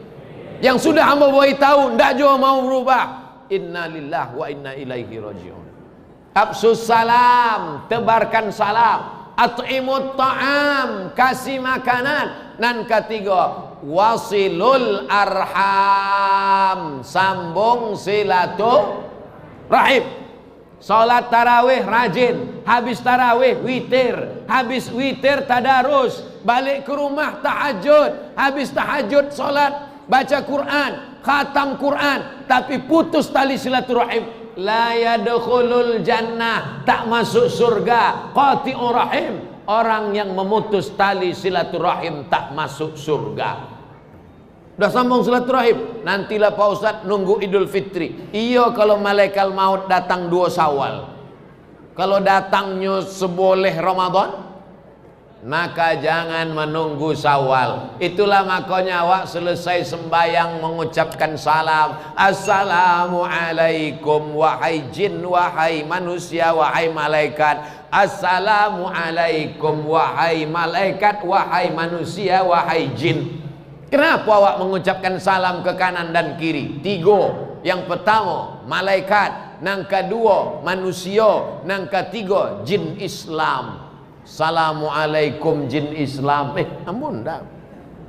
Speaker 1: Yang sudah hamba beritahu ndak jauh mau berubah, innalillahi wa inna ilaihi rajiun. Absus salam, tebarkan salam. At'imut ta'am, kasih makanan. Dan ketiga, wasilul arham, sambung silaturahim. Salat tarawih rajin, habis tarawih witir, habis witir tadarus, balik ke rumah tahajud, habis tahajud salat baca Quran, khatam Quran, tapi putus tali silaturahim. La yadkhulul jannah, tak masuk surga. Qati'ur rahim, orang yang memutus tali silaturahim tak masuk surga. Udah sambung silaturahim, nantilah Pak Ustadz nunggu Idul Fitri. Iya kalau malaikat maut datang 2 Syawal. Kalau datangnya seboleh Ramadan, maka jangan menunggu Syawal. Itulah makanya awak selesai sembayang mengucapkan salam. Assalamualaikum wahai jin, wahai manusia, wahai malaikat. Assalamualaikum wahai malaikat, wahai manusia, wahai jin. Kenapa awak mengucapkan salam ke kanan dan kiri? 3. Yang pertama malaikat, yang kedua manusia, yang ketiga jin Islam. Assalamualaikum jin Islam. Ampun dah.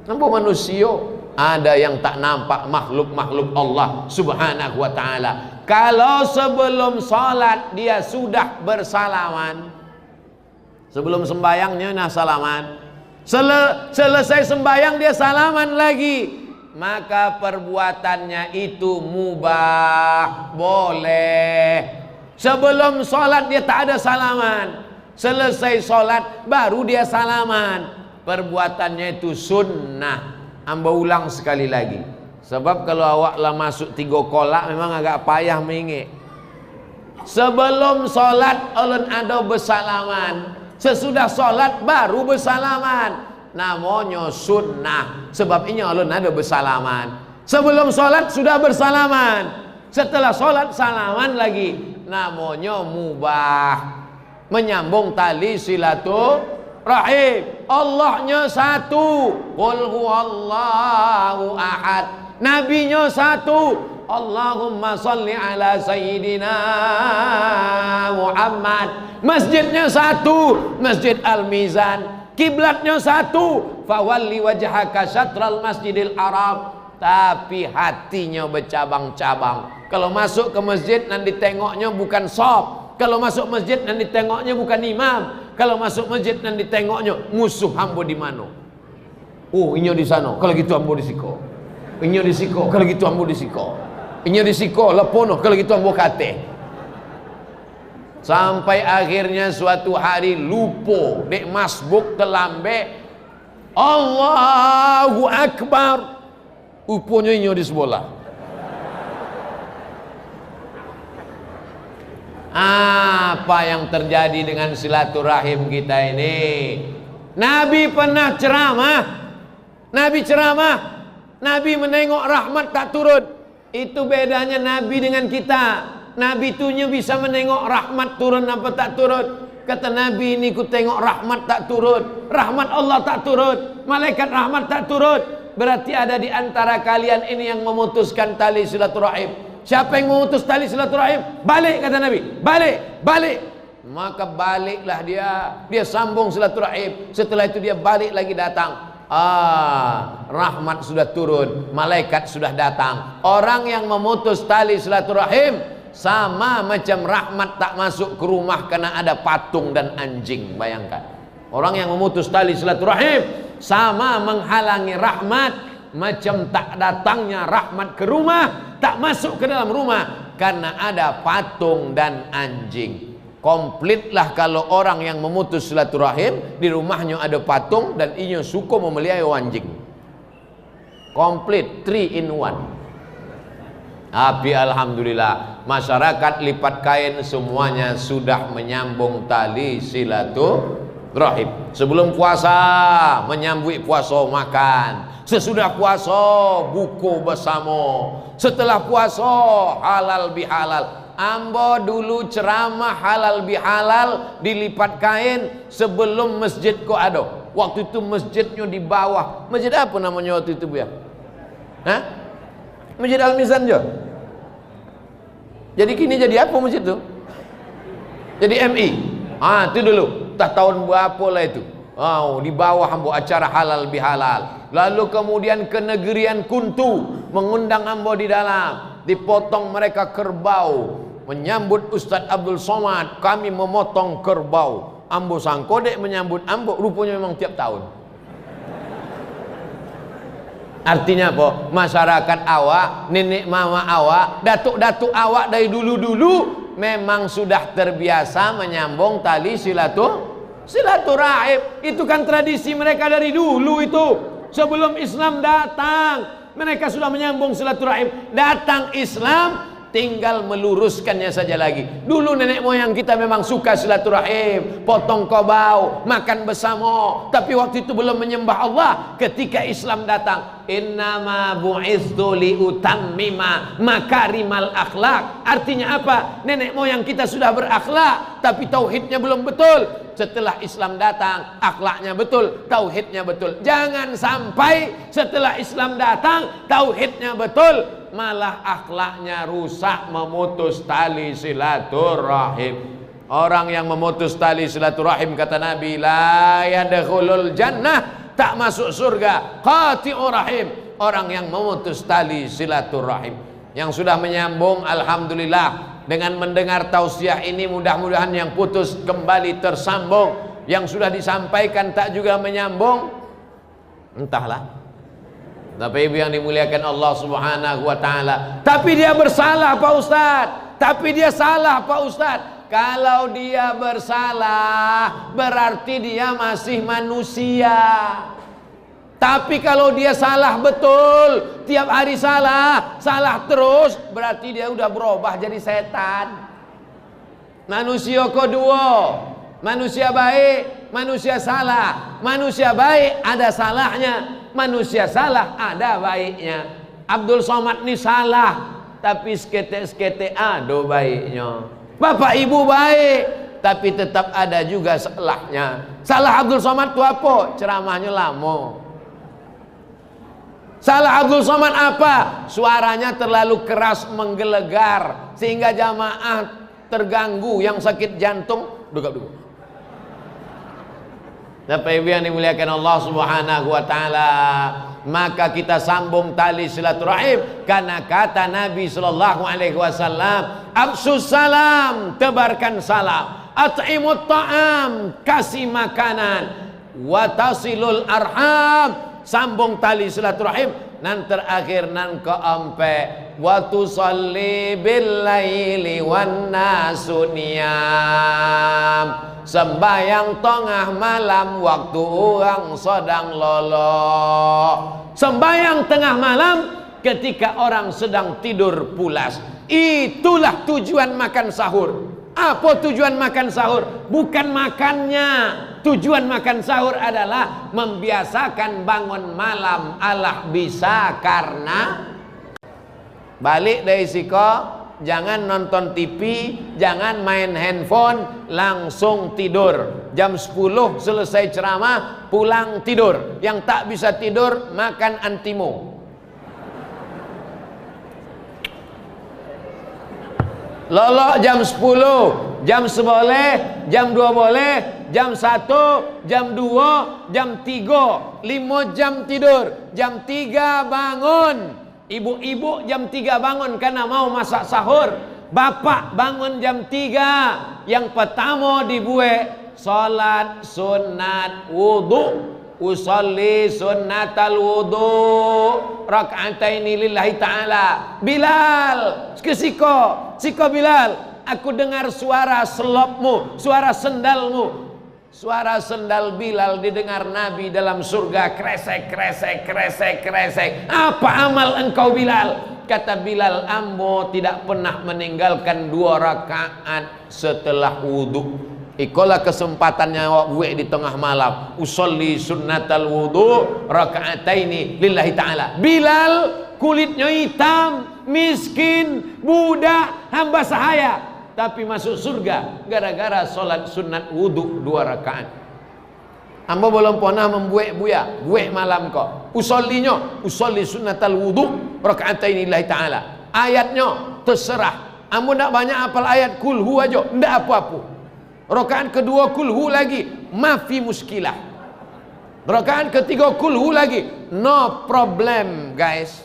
Speaker 1: Ampun manusia. Ada yang tak nampak makhluk-makhluk Allah subhanahu wa ta'ala. Kalau sebelum salat dia sudah bersalaman, sebelum sembayangnya nah salaman, selesai sembayang dia salaman lagi, maka perbuatannya itu mubah, boleh. Sebelum sholat dia tak ada salaman, selesai sholat baru dia salaman, perbuatannya itu sunnah. Amba ulang sekali lagi, sebab kalau awak lah masuk 3 kolak memang agak payah mengik. Sebelum sholat ulun ada bersalaman, sesudah sholat baru bersalaman, namanya sunnah. Sebab ini ulun ada bersalaman. Sebelum sholat sudah bersalaman, setelah sholat salaman lagi, namanya mubah. Menyambung tali silaturahim. Allahnya satu, qul huwallahu ahad. Nabinya satu, Allahumma salli ala sayyidina Muhammad. Masjidnya satu, Masjid Al-Mizan. Kiblatnya satu, fawalli wajhaka syatral masjidil haram. Tapi hatinya bercabang-cabang. Kalau masuk ke masjid nanti tengoknya bukan shop. Kalau masuk masjid nanti tengoknya bukan imam. Kalau masuk masjid nanti tengoknya musuh hamba di mana. Oh, inyo di sana. Kalau gitu hamba di siko. Inyo di siko. Kalau gitu hamba di siko. Inyo di siko lepono. Kalau gitu hamba kate. Sampai akhirnya suatu hari lupa dek masbuk telambe Allahu Akbar, uponya inyo di sebelah. Apa yang terjadi dengan silaturahim kita ini? Nabi pernah ceramah, Nabi menengok rahmat tak turun. Itu bedanya Nabi dengan kita. Nabi tuhnya bisa menengok rahmat turun apa tak turun. Kata Nabi ini ku tengok rahmat tak turun, rahmat Allah tak turun, malaikat rahmat tak turun. Berarti ada di antara kalian ini yang memutuskan tali silaturahim. Siapa yang memutus tali silaturahim? Balik, kata Nabi, balik. Maka baliklah dia sambung silaturahim. Setelah itu dia balik lagi datang. Rahmat sudah turun, malaikat sudah datang. Orang yang memutus tali silaturahim sama macam rahmat tak masuk ke rumah karena ada patung dan anjing. Bayangkan, orang yang memutus tali silaturahim sama menghalangi rahmat, macam tak datangnya rahmat ke rumah, tak masuk ke dalam rumah karena ada patung dan anjing. Komplitlah kalau orang yang memutus silaturahim di rumahnya ada patung dan inya suka memelihara anjing. Komplit, 3 in 1. Tapi alhamdulillah masyarakat lipat kain semuanya sudah menyambung tali silaturahim. Sebelum puasa menyambut puasa makan, sesudah puasa buku bersama, setelah puasa halal bihalal. Ambo dulu ceramah halal bihalal di lipat kain sebelum masjid kok ada. Waktu itu masjidnya di bawah. Masjid apa namanya waktu itu, Bu ya? Hah? Masjid Al-Mizan je. Jadi kini jadi apa masjid itu? Jadi MI. Itu dulu. Tak tahun berapa lah itu. Di bawah ambo acara halal bihalal. Lalu kemudian ke negerian Kuntu mengundang ambo di dalam. Dipotong mereka kerbau. Menyambut Ustadz Abdul Somad. Kami memotong kerbau. Ambo sangkodek menyambut ambo. Rupanya memang tiap tahun. Artinya apa? Masyarakat awak, nenek mama awak, datuk-datuk awak dari dulu-dulu memang sudah terbiasa menyambung tali silaturahim. Itu kan tradisi mereka dari dulu itu. Sebelum Islam datang, Mereka sudah menyambung silaturahim. Datang Islam, tinggal meluruskannya saja lagi. Dulu nenek moyang kita memang suka silaturahim, potong kobau, makan bersama. Tapi waktu itu belum menyembah Allah. Ketika Islam datang, innama bu'itsu liutammima makarimal akhlak. Artinya apa? Nenek moyang kita sudah berakhlak, tapi tauhidnya belum betul. Setelah Islam datang, akhlaknya betul, tauhidnya betul. Jangan sampai setelah Islam datang, tauhidnya betul, malah akhlaknya rusak, memutus tali silaturahim. Orang yang memutus tali silaturahim, kata Nabi, la yadkhulul jannah, tak masuk surga. Qati'ur rahim, orang yang memutus tali silaturahim. Yang sudah menyambung, alhamdulillah. Dengan mendengar tausiah ini, mudah-mudahan yang putus kembali tersambung. Yang sudah disampaikan tak juga menyambung, entahlah. Tapi ibu yang dimuliakan Allah Subhanahu wa ta'ala, tapi dia bersalah Pak Ustadz. Tapi dia salah Pak Ustadz. Kalau dia bersalah, berarti dia masih manusia. Tapi kalau dia salah betul, tiap hari salah terus, berarti dia udah berubah jadi setan. Manusia kedua, manusia baik, manusia salah. Manusia baik ada salahnya, manusia salah ada baiknya. Abdul Somad ini salah, tapi skete-skete ada baiknya. Bapak ibu baik, tapi tetap ada juga salahnya. Salah Abdul Somad itu apa? Ceramahnya lama. Salah Abdul Somad apa? Suaranya terlalu keras menggelegar sehingga jamaah terganggu, yang sakit jantung dugap-dugap. Bapak ibu yang dimuliakan Allah Subhanahu wa ta'ala, maka kita sambung tali silaturahim karena kata Nabi sallallahu alaihi wasallam, afsus salam, tebarkan salam, at'imut ta'am, kasih makanan, wa tasilul arham, sambung tali silaturahim, nan terakhir nan keempat, wa tusalli bil laili wan nasu niyam, sembayang tengah malam waktu orang sedang lolo. Sembayang tengah malam ketika orang sedang tidur pulas. Itulah tujuan makan sahur. Apa tujuan makan sahur? Bukan makannya. Tujuan makan sahur adalah membiasakan bangun malam. Allah bisa karena balik dari siko, jangan nonton TV, jangan main handphone, langsung tidur. Jam 10 selesai ceramah, pulang tidur. Yang tak bisa tidur, makan antimo. Lolok jam 10, jam 11 boleh, jam 2 boleh, jam 1, jam 2, jam 3, 5 jam tidur, jam 3 bangun. Ibu-ibu jam 3 bangun karena mau masak sahur. Bapak bangun jam 3. Yang pertama dibuat salat sunat wudu. Usolli sunnatal wudu raka'ataini lillahi ta'ala. Bilal, siko Bilal, aku dengar suara selopmu, suara sendalmu. Suara sendal Bilal didengar Nabi dalam surga, kresek kresek kresek kresek. Apa amal engkau Bilal? Kata Bilal, ambo tidak pernah meninggalkan 2 rakaat setelah wudu. Ikolah kesempatannya gue di tengah malam. Usolli sunnatal wudu raka'ataini lillahi ta'ala. Bilal kulitnya hitam, miskin, budak, hamba sahaya, tapi masuk surga gara-gara sholat sunat wudu 2 rakaat. Amba belum pernah membuat buya, buat malam kok. Usolli sunnatal wudu raka'ataini lillahi ta'ala. Ayatnya terserah. Amba tak banyak hafal ayat kulhu aja, ndak apa-apa. Rakaat kedua kulhu lagi, mafi muskilah. Rakaat ketiga kulhu lagi, no problem guys.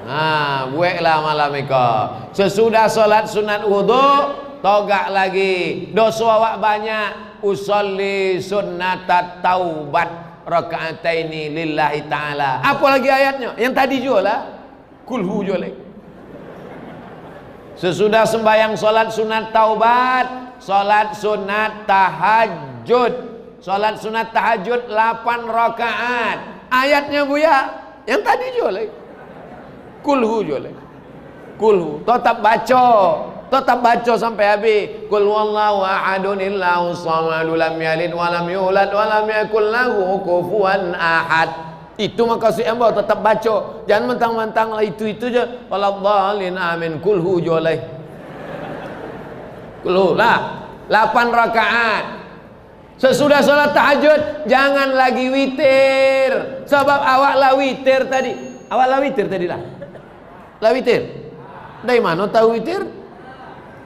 Speaker 1: Nah, buatlah malam itu. Sesudah solat sunat wudu, togak lagi. Dosa awak banyak. Usolli sunnatat taubat raka'ataini lillahi ta'ala. Apa lagi ayatnya? Yang tadi juga lah. Kulhu juga lagi. Sesudah sembahyang solat sunat taubat, solat sunat tahajud. Solat sunat tahajud 8 rakaat. Ayatnya Buya yang tadi joleh. Kulhu joleh. Kulhu. Tetap baca sampai habis. Qul huwallahu ahadun Allahu samad lam yalid wa lam yulad wa lam yakul lahu kufuwan ahad. Itu maksud ambo tetap baca. Jangan mentang-mentang lah itu je. Waladhdallin amin. Kulhu joleh. Kulhu lah. 8 rakaat. Sesudah sholat tahajud jangan lagi witir. Sebab awak lah witir tadi. Awak lah witir tadi lah. Lah witir. Dari mana tahu witir?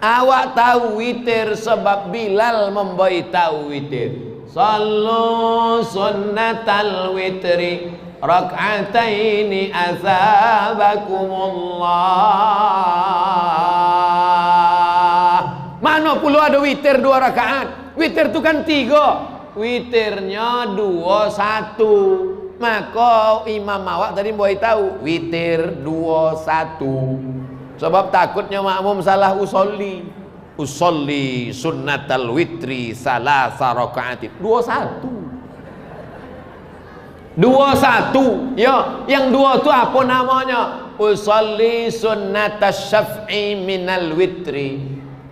Speaker 1: Awak tahu witir sebab Bilal memberitahu witir. Sallu sunnatal witri rak'ataini azabakumullah. Mana pula ada witir 2 rakaat? Witir itu kan 3. Witirnya 2 1. Maka imam awak tadi memberitahu witir 2 1. Sebab takutnya makmum salah usolli sunnatal witri salasa raka'atin 21 ya. Yang 2 itu apa namanya? Usolli sunnatas syaf'i minal witri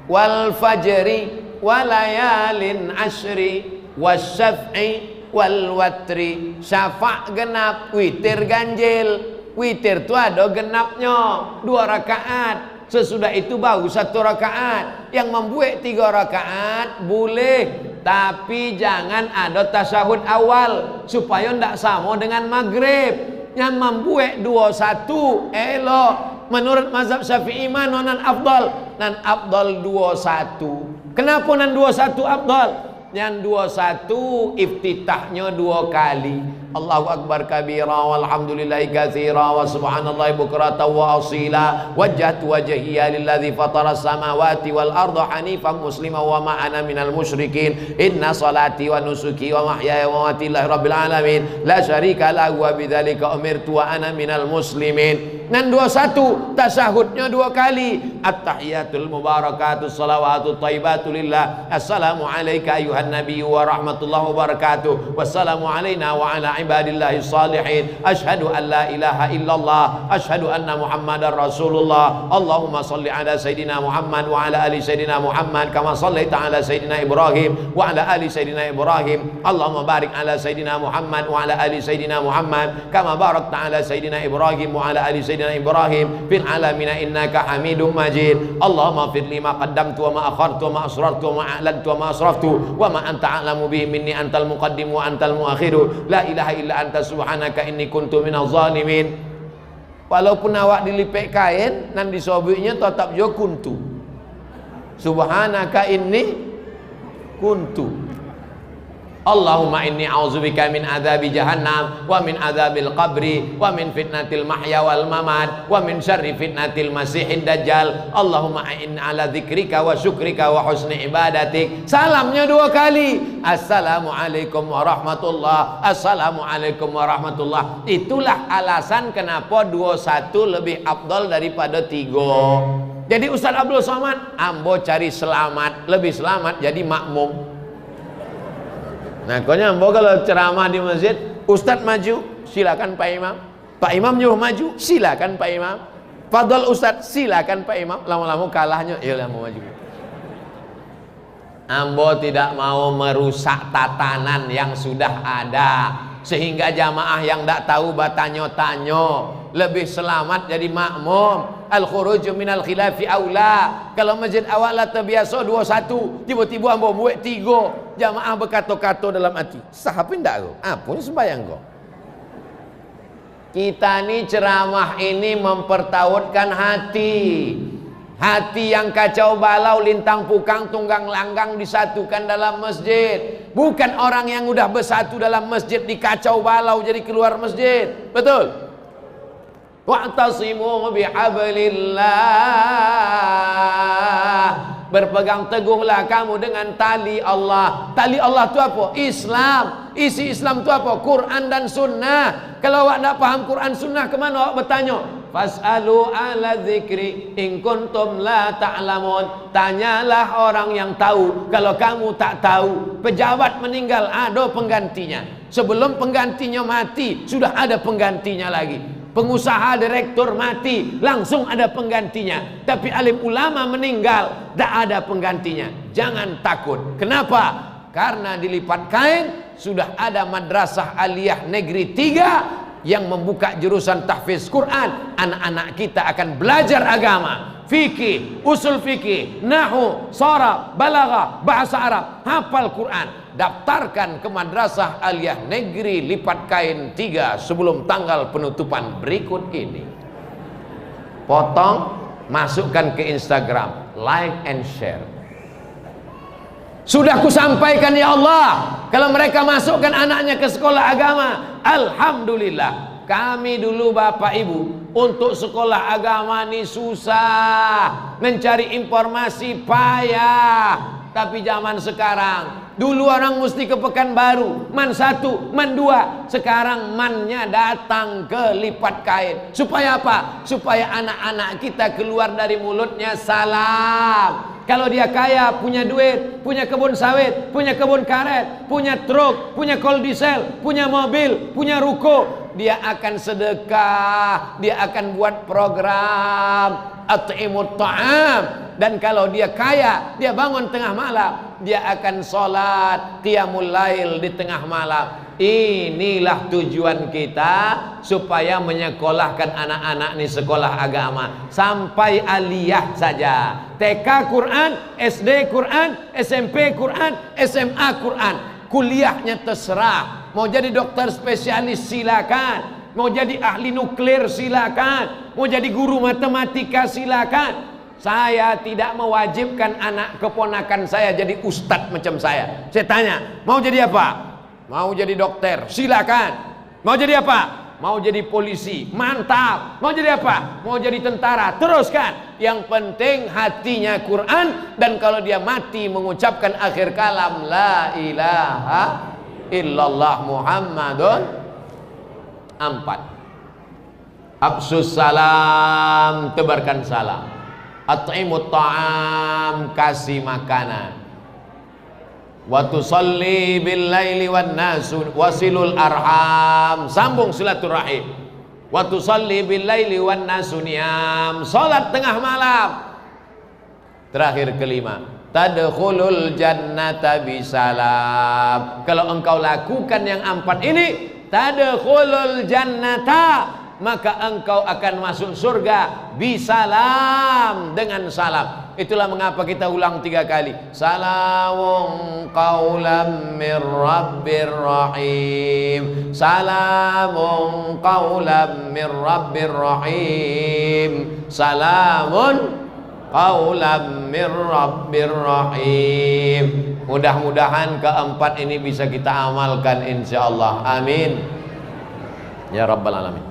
Speaker 1: wal fajri walayalin ashri wasyaf'i wal watri. Syafa' genap, witir ganjil. Witir itu ada genapnya 2 rakaat. Sesudah itu baru 1 rakaat. Yang membuat 3 rakaat boleh, tapi jangan ada tasyahud awal supaya tidak sama dengan maghrib. Yang membuat 21 elok. Menurut mazhab Syafi'i mana nan afdal? Nan afdal 21. Kenapa nan 21 afdal? Yang 21 iftitahnya 2 kali. Allahu akbar kabira walhamdulillahi katsira wa subhanallahi bukratan wa asila. Wajjahtu wajhiya lilladzi fatara samawati wal arda hanifan muslima wa ma ana minal musyrikin. Inna salati wa nusuki wa mahyaya wa mamati lillahi rabbil alamin la syarika lahu wa bidzalika umirtu wa ana minal muslimin. Nan 21 tasyahudnya 2 kali. At-tahiyatul mubarakatus salawatut thayyibatu lillah. Assalamu alayka ayuhan nabiyyu wa rahmatullahi wa barakatuh. Wassalamu alayna wa ala ibadillahi salihin. Ashhadu an la ilaha illallah. Ashhadu anna Muhammadar Rasulullah. Allahumma salli ala Sayyidina Muhammad wa ala ali Sayyidina Muhammad kama sallaita ala Sayyidina Ibrahim wa ala ali Sayyidina Ibrahim. Allahumma barik ala Sayyidina Muhammad wa ala ali Sayyidina Muhammad kama barakta ala Sayyidina Ibrahim wa ala ali Sayyidina Ibrahim fil alamina innaka Hamidum Majid. Allahumma fir lima qaddamtu wa ma akhartu wa ma asrartu wa ma a'lantu wa ma asraftu wa ma anta a'lamu bihi minni antal muqaddim wa antal muakhiru. La ilaha illa anta subhanaka inni kuntu minaz zalimin. Walaupun awak dilipek kain nan disobiknya tetap jo kuntu. Subhanaka inni kuntu. Allahumma inni a'udzubika min adzabi jahannam wa min adzabil qabri wa min fitnatil mahya wal mamat wa min syarri fitnatil masihid dajjal. Allahumma a'in ala dzikrika wa syukrika wa husni ibadatik. Salamnya 2 kali. Assalamualaikum warahmatullah. Assalamualaikum warahmatullah. Itulah alasan kenapa 21 lebih afdal daripada 3. Jadi Ustaz Abdul Somad, ambo cari selamat, lebih selamat jadi makmum. Nah, pokoknya ambo kalau ceramah di masjid, Ustadz maju, silakan Pak Imam. Pak Imam nyuruh maju, silakan Pak Imam. Fadol Ustadz, silakan Pak Imam. Lama-lama kalahnya, ya mau maju. Ambo tidak mau merusak tatanan yang sudah ada, sehingga jamaah yang tidak tahu batanyo-tanyo lebih selamat jadi makmum. Al-khuruju minal khilafi aula. Kalau masjid awak lah terbiasa 21, tiba-tiba ambo buat 3, jamaah berkato-kato dalam hati. Sah apa ndak kau? Apa ni sembahyang kau? Kita ni ceramah ini mempertautkan hati. Hati yang kacau balau, lintang pukang, tunggang langgang disatukan dalam masjid. Bukan orang yang udah bersatu dalam masjid dikacau balau jadi keluar masjid. Betul? Wa'tasimu bihablillah. Berpegang teguhlah kamu dengan tali Allah. Tali Allah itu apa? Islam. Isi Islam itu apa? Quran dan sunnah. Kalau awak tak paham Quran sunnah, kemana awak bertanya? Fas'alu ala dzikri in kuntum la ta'lamun. Tanyalah orang yang tahu kalau kamu tak tahu. Pejabat meninggal, ada penggantinya. Sebelum penggantinya mati, sudah ada penggantinya lagi. Pengusaha direktur mati, langsung ada penggantinya. Tapi alim ulama meninggal, tak ada penggantinya. Jangan takut. Kenapa? Karena dilipat kain sudah ada madrasah aliyah negeri 3 yang membuka jurusan tahfiz Quran. Anak-anak kita akan belajar agama, fikih, usul fikih, nahwu, sharaf, balaghah, bahasa Arab, hafal Quran. Daftarkan ke madrasah aliyah negeri lipat kain 3 sebelum tanggal penutupan berikut ini. Potong, masukkan ke Instagram, like and share. Sudah kusampaikan ya Allah, kalau mereka masukkan anaknya ke sekolah agama, alhamdulillah. Kami dulu Bapak Ibu untuk sekolah agama ini susah, mencari informasi payah. Tapi zaman sekarang, dulu orang mesti ke Pekanbaru, man 1, man 2. Sekarang mannya datang ke lipat kain. Supaya apa? Supaya anak-anak kita keluar dari mulutnya salam. Kalau dia kaya, punya duit, punya kebun sawit, punya kebun karet, punya truk, punya kol diesel, punya mobil, punya ruko, dia akan sedekah, dia akan buat program at'imut ta'am. Dan kalau dia kaya, dia bangun tengah malam, dia akan sholat qiyamul lail di tengah malam. Inilah tujuan kita, supaya menyekolahkan anak-anak ini sekolah agama sampai aliyah saja. TK Quran, SD Quran, SMP Quran, SMA Quran. Kuliahnya terserah. Mau jadi dokter spesialis silakan, mau jadi ahli nuklir silakan, mau jadi guru matematika silakan. Saya tidak mewajibkan anak keponakan saya jadi ustadz macam saya. Saya tanya, mau jadi apa? Mau jadi dokter, silakan. Mau jadi apa? Mau jadi polisi, mantap. Mau jadi apa? Mau jadi tentara, teruskan. Yang penting hatinya Quran. Dan kalau dia mati mengucapkan akhir kalam la ilaha illallah Muhammadun. 4. Absus salam, tebarkan salam. At'imut ta'am, kasih makanan. Wa tusalli bil laili wan nasu wasilul arham, sambung silaturahim. Wa tusalli bil laili wan nasu niyam, salat tengah malam. Terakhir kelima, tadkhulul jannata bisalam. Kalau engkau lakukan yang 4 ini, tadkhulul jannata, maka engkau akan masuk surga bisalam, dengan salam. Itulah mengapa kita ulang 3 kali. Salamun qaulam mir rabbir rahim. Salamun qaulam mir rabbir rahim. Salamun qaulam mir rabbir rahim. Mudah-mudahan keempat ini bisa kita amalkan insyaallah. Amin ya rabbal alamin.